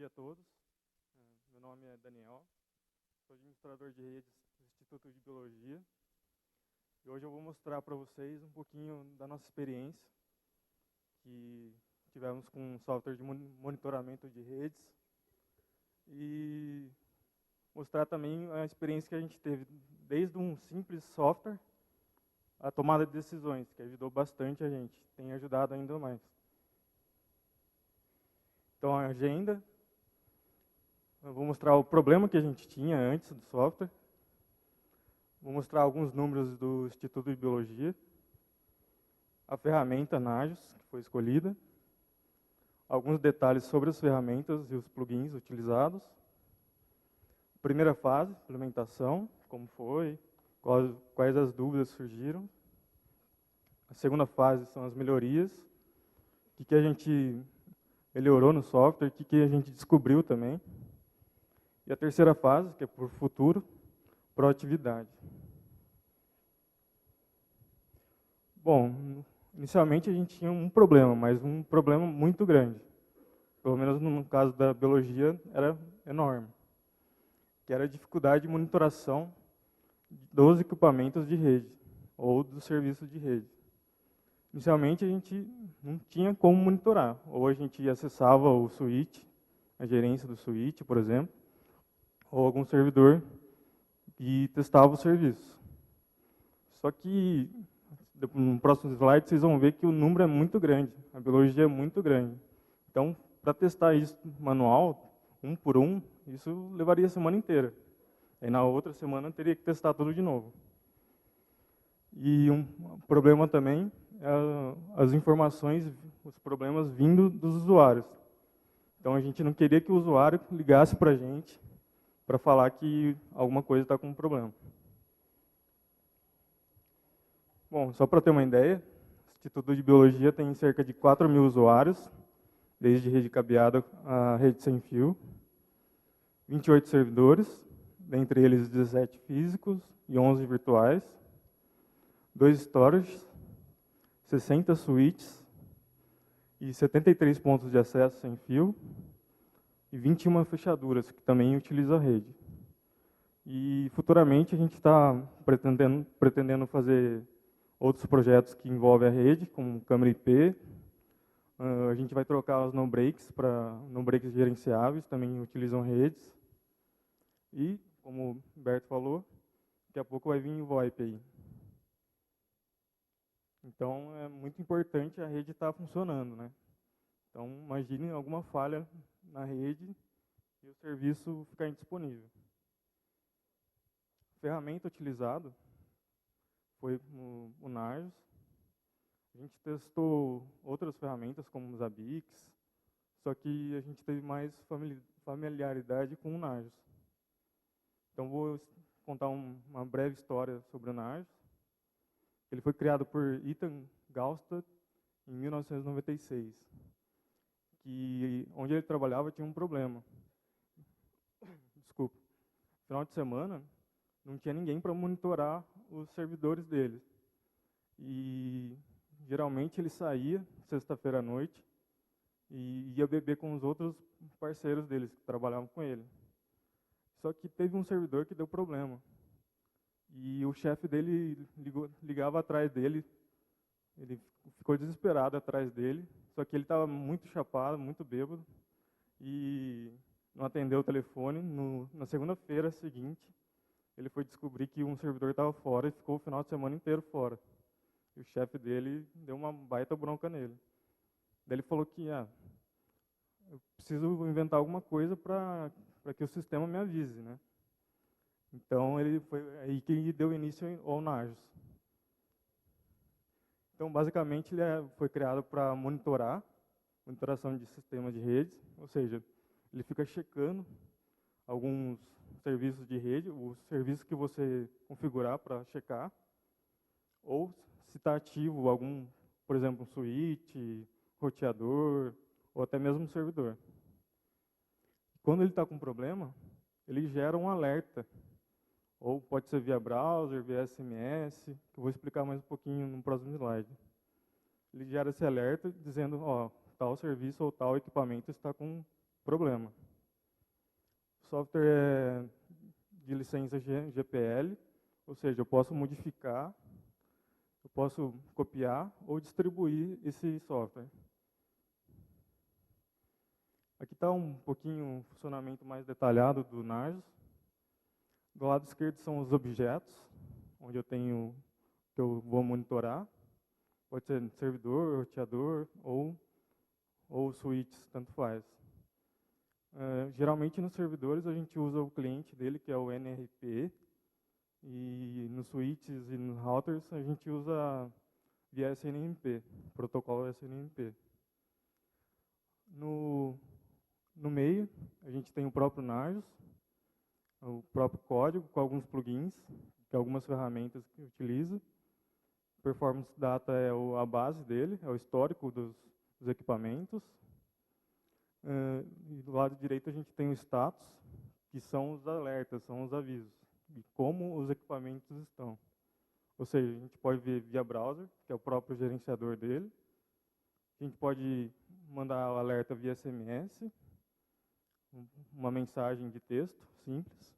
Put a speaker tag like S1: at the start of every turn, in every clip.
S1: dia a todos. Meu nome é Daniel, sou administrador de redes do Instituto de Biologia. E hoje eu vou mostrar para vocês um pouquinho da nossa experiência que tivemos com software de monitoramento de redes e mostrar também a experiência que a gente teve desde um simples software à tomada de decisões, que ajudou bastante a gente, tem ajudado ainda mais. Então, a agenda, eu vou mostrar o problema que a gente tinha antes do software, vou mostrar alguns números do Instituto de Biologia, a ferramenta Nagios, que foi escolhida, alguns detalhes sobre as ferramentas e os plugins utilizados, primeira fase, implementação, como foi, quais as dúvidas surgiram. A segunda fase são as melhorias, o que a gente melhorou no software, o que a gente descobriu também. E a terceira fase, que é por futuro, proatividade. Bom, inicialmente a gente tinha um problema, mas um problema muito grande. Pelo menos no caso da biologia, era enorme. Que era a dificuldade de monitoração dos equipamentos de rede, ou dos serviços de rede. Inicialmente a gente não tinha como monitorar. Ou a gente acessava o switch, a gerência do switch, por exemplo, ou algum servidor e testava o serviço. Só que no próximo slide vocês vão ver que o número é muito grande, a biologia é muito grande. Então, para testar isso manual, um por um, isso levaria a semana inteira. Aí na outra semana teria que testar tudo de novo. E um problema também é as informações, os problemas vindo dos usuários. Então a gente não queria que o usuário ligasse para a gente para falar que alguma coisa está com um problema. Bom, só para ter uma ideia, o Instituto de Biologia tem cerca de 4.000 usuários, desde rede cabeada a rede sem fio, 28 servidores, dentre eles 17 físicos e 11 virtuais, 2 storages, 60 switches e 73 pontos de acesso sem fio e 21 fechaduras, que também utilizam a rede. E futuramente a gente está pretendendo fazer outros projetos que envolvem a rede, como câmera IP. A gente vai trocar os no-breaks para no-breaks gerenciáveis, também utilizam redes. E, como o Berto falou, daqui a pouco vai vir o VoIP aí. Então, é muito importante a rede estar funcionando, né? Então, imagine alguma falha na rede e o serviço ficar indisponível. A ferramenta utilizada foi o Nagios. A gente testou outras ferramentas, como o Zabbix, só que a gente teve mais familiaridade com o Nagios. Então, vou contar uma breve história sobre o Nagios. Ele foi criado por Ethan Gallstad em 1996, onde ele trabalhava tinha um problema. Desculpa. No final de semana, não tinha ninguém para monitorar os servidores dele. E geralmente ele saía sexta-feira à noite e ia beber com os outros parceiros deles que trabalhavam com ele. Só que teve um servidor que deu problema. E o chefe dele ligava atrás dele, ele ficou desesperado atrás dele, só que ele estava muito chapado, muito bêbado, e não atendeu o telefone. Na segunda-feira seguinte, ele foi descobrir que um servidor estava fora e ficou o final de semana inteiro fora. E o chefe dele deu uma baita bronca nele. Daí ele falou que eu preciso inventar alguma coisa para que o sistema me avise, né? Então, foi aí que deu início ao Nagios. Então, basicamente, ele foi criado para monitoração de sistemas de redes, ou seja, ele fica checando alguns serviços de rede, os serviços que você configurar para checar, ou se está ativo algum, por exemplo, um switch, roteador, ou até mesmo um servidor. Quando ele está com problema, ele gera um alerta. Ou pode ser via browser, via SMS, que eu vou explicar mais um pouquinho no próximo slide. Ele gera esse alerta dizendo, ó, tal serviço ou tal equipamento está com problema. software é de licença GPL, ou seja, eu posso modificar, eu posso copiar ou distribuir esse software. Aqui está um pouquinho o funcionamento mais detalhado do Nagios. Do lado esquerdo são os objetos, onde eu tenho, que eu vou monitorar. Pode ser servidor, roteador ou switches, tanto faz. Geralmente nos servidores a gente usa o cliente dele, que é o NRP, e nos switches e nos routers a gente usa via SNMP, protocolo SNMP. No meio a gente tem o próprio Nagios, o próprio código com alguns plugins, que algumas ferramentas que utiliza. Performance Data é a base dele, é o histórico dos equipamentos. E do lado direito a gente tem o status, que são os alertas, são os avisos, de como os equipamentos estão. Ou seja, a gente pode ver via browser, que é o próprio gerenciador dele. A gente pode mandar o alerta via SMS, uma mensagem de texto simples.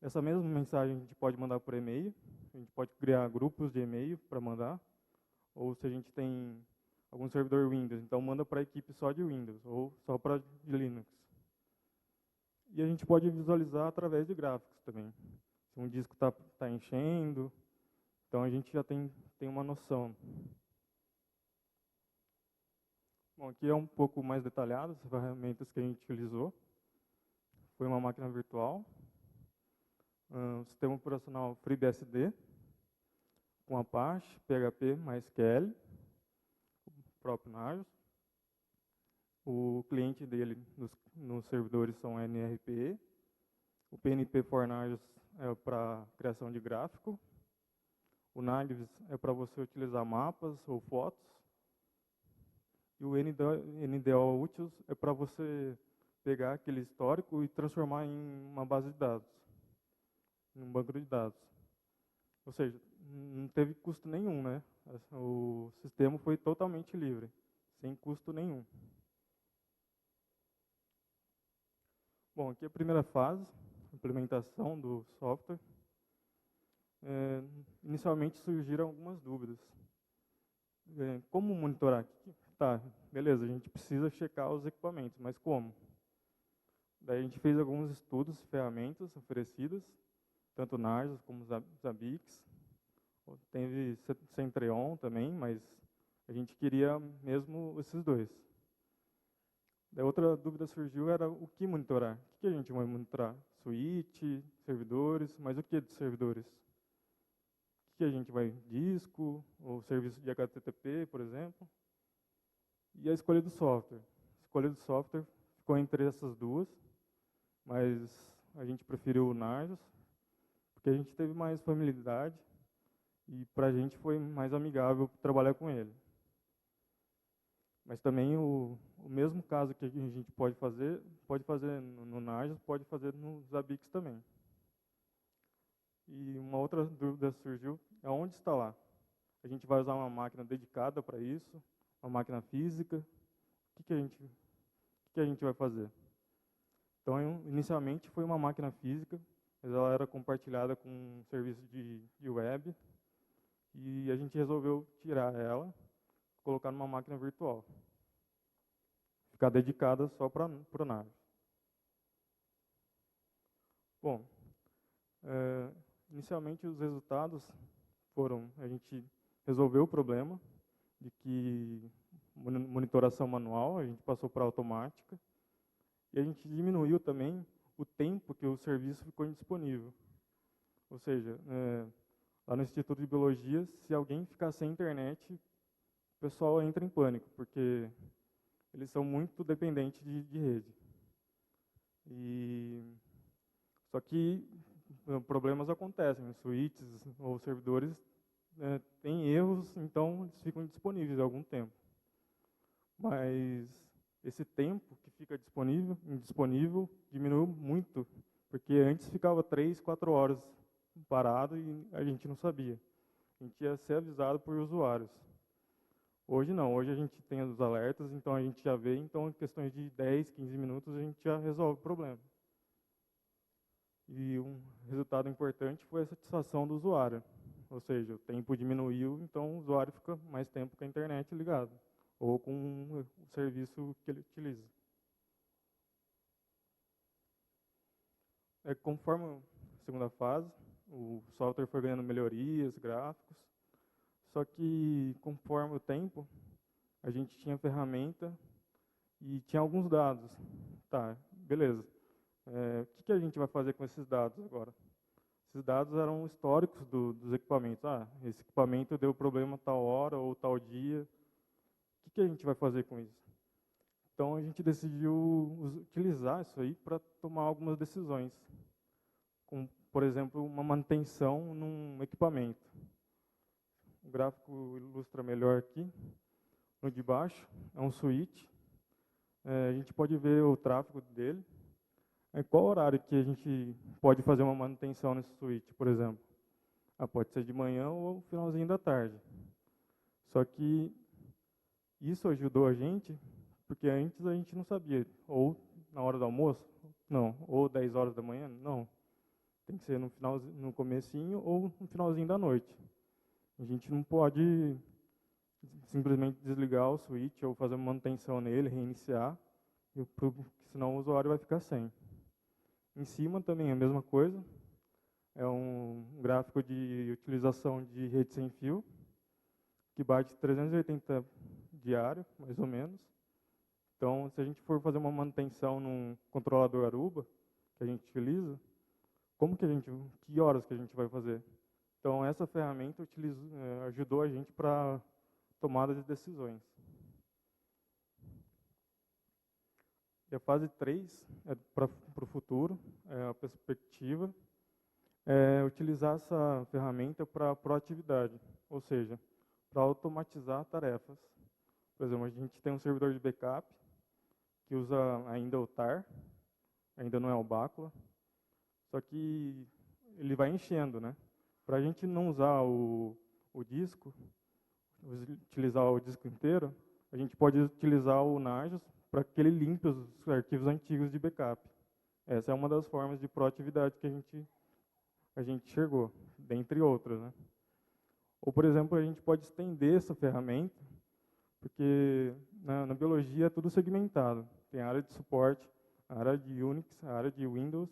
S1: Essa mesma mensagem a gente pode mandar por e-mail, a gente pode criar grupos de e-mail para mandar, ou se a gente tem algum servidor Windows, então manda para a equipe só de Windows, ou só para de Linux. E a gente pode visualizar através de gráficos também. Se um disco está enchendo, então a gente já tem uma noção. Bom, aqui é um pouco mais detalhado as ferramentas que a gente utilizou. Foi uma máquina virtual, um sistema operacional FreeBSD, com Apache, PHP, MySQL, o próprio Nagios. O cliente dele nos servidores são NRPE. O PNP for Nagios é para criação de gráfico. O Nagios é para você utilizar mapas ou fotos. E o NDO Utils é para você pegar aquele histórico e transformar em uma base de dados, em um banco de dados. Ou seja, não teve custo nenhum, né? O sistema foi totalmente livre, sem custo nenhum. Bom, aqui é a primeira fase, implementação do software. Inicialmente surgiram algumas dúvidas. Como monitorar? Tá, beleza, a gente precisa checar os equipamentos, mas como? Daí a gente fez alguns estudos, ferramentas oferecidas, tanto Nagios como Zabbix. Teve Centreon também, mas a gente queria mesmo esses dois. Daí outra dúvida surgiu, era o que monitorar? O que a gente vai monitorar? Switch, servidores, mas o que de servidores? O que a gente vai? Disco, ou serviço de HTTP, por exemplo? E a escolha do software. A escolha do software ficou entre essas duas, mas a gente preferiu o Nagios, porque a gente teve mais familiaridade e para a gente foi mais amigável trabalhar com ele. Mas também o mesmo caso que a gente pode fazer no Nagios, pode fazer no Zabbix também. E uma outra dúvida surgiu, é onde instalar? A gente vai usar uma máquina dedicada para isso, uma máquina física? O que a gente vai fazer? Então, inicialmente foi uma máquina física, mas ela era compartilhada com um serviço de web, e a gente resolveu tirar ela, colocar numa máquina virtual, ficar dedicada só para o Nagios. Bom, inicialmente os resultados foram, a gente resolveu o problema de que monitoração manual, a gente passou para automática, e a gente diminuiu também o tempo que o serviço ficou indisponível. Ou seja, lá no Instituto de Biologia, se alguém ficar sem internet, o pessoal entra em pânico, porque eles são muito dependentes de rede. Só que problemas acontecem, os switches ou servidores têm erros, então eles ficam indisponíveis há algum tempo. Mas esse tempo que fica indisponível diminuiu muito, porque antes ficava 3, 4 horas parado e a gente não sabia. A gente ia ser avisado por usuários. Hoje não, hoje a gente tem os alertas, então a gente já vê, então em questões de 10, 15 minutos a gente já resolve o problema. E um resultado importante foi a satisfação do usuário. Ou seja, o tempo diminuiu, então o usuário fica mais tempo com a internet ligado, ou com o serviço que ele utiliza. Conforme a segunda fase, o software foi ganhando melhorias, gráficos, só que conforme o tempo, a gente tinha ferramenta e tinha alguns dados. Tá, beleza. O que a gente vai fazer com esses dados agora? Esses dados eram históricos dos equipamentos. Esse equipamento deu problema tal hora ou tal dia. O que a gente vai fazer com isso? Então a gente decidiu utilizar isso aí para tomar algumas decisões, como, por exemplo, uma manutenção num equipamento. O gráfico ilustra melhor aqui. No de baixo é um switch. A gente pode ver o tráfego dele. Qual horário que a gente pode fazer uma manutenção nesse switch, por exemplo? Pode ser de manhã ou finalzinho da tarde. Só que isso ajudou a gente, porque antes a gente não sabia. Ou na hora do almoço? Não. Ou 10 horas da manhã? Não. Tem que ser no comecinho ou no finalzinho da noite. A gente não pode simplesmente desligar o switch ou fazer uma manutenção nele, reiniciar, senão o usuário vai ficar sem. Em cima também é a mesma coisa. É um gráfico de utilização de rede sem fio, que bate 380 diário, mais ou menos. Então, se a gente for fazer uma manutenção num controlador Aruba, que a gente utiliza, que horas que a gente vai fazer? Então, essa ferramenta ajudou a gente para tomada de decisões. E a fase 3 é para o futuro, é a perspectiva, é utilizar essa ferramenta para proatividade, ou seja, para automatizar tarefas. Por exemplo, a gente tem um servidor de backup que usa ainda o TAR, ainda não é o Bacula, só que ele vai enchendo, né? Para a gente não usar o disco, utilizar o disco inteiro, a gente pode utilizar o Nagios para que ele limpe os arquivos antigos de backup. Essa é uma das formas de proatividade que a gente enxergou, dentre outras, né? Ou, por exemplo, a gente pode estender essa ferramenta, porque na biologia é tudo segmentado. Tem a área de suporte, a área de Unix, a área de Windows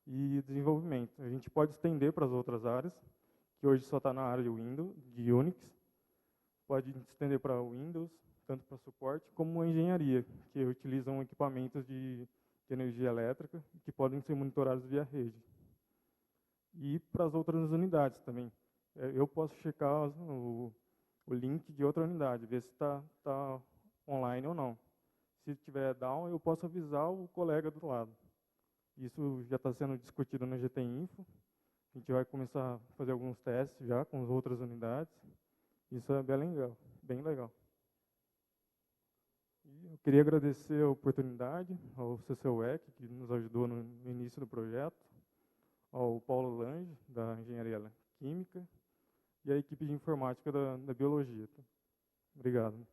S1: e desenvolvimento. A gente pode estender para as outras áreas, que hoje só está na área de Windows, de Unix. Pode estender para Windows, tanto para suporte como engenharia, que utilizam equipamentos de energia elétrica que podem ser monitorados via rede. E para as outras unidades também. Eu posso checar o link de outra unidade, ver se está online ou não. Se estiver down, eu posso avisar o colega do lado. Isso já está sendo discutido na GT Info. A gente vai começar a fazer alguns testes já com as outras unidades. Isso é bem legal, bem legal. E eu queria agradecer a oportunidade ao CCUEC, que nos ajudou no início do projeto, ao Paulo Lange, da Engenharia Química, e a equipe de informática da Biologia. Obrigado.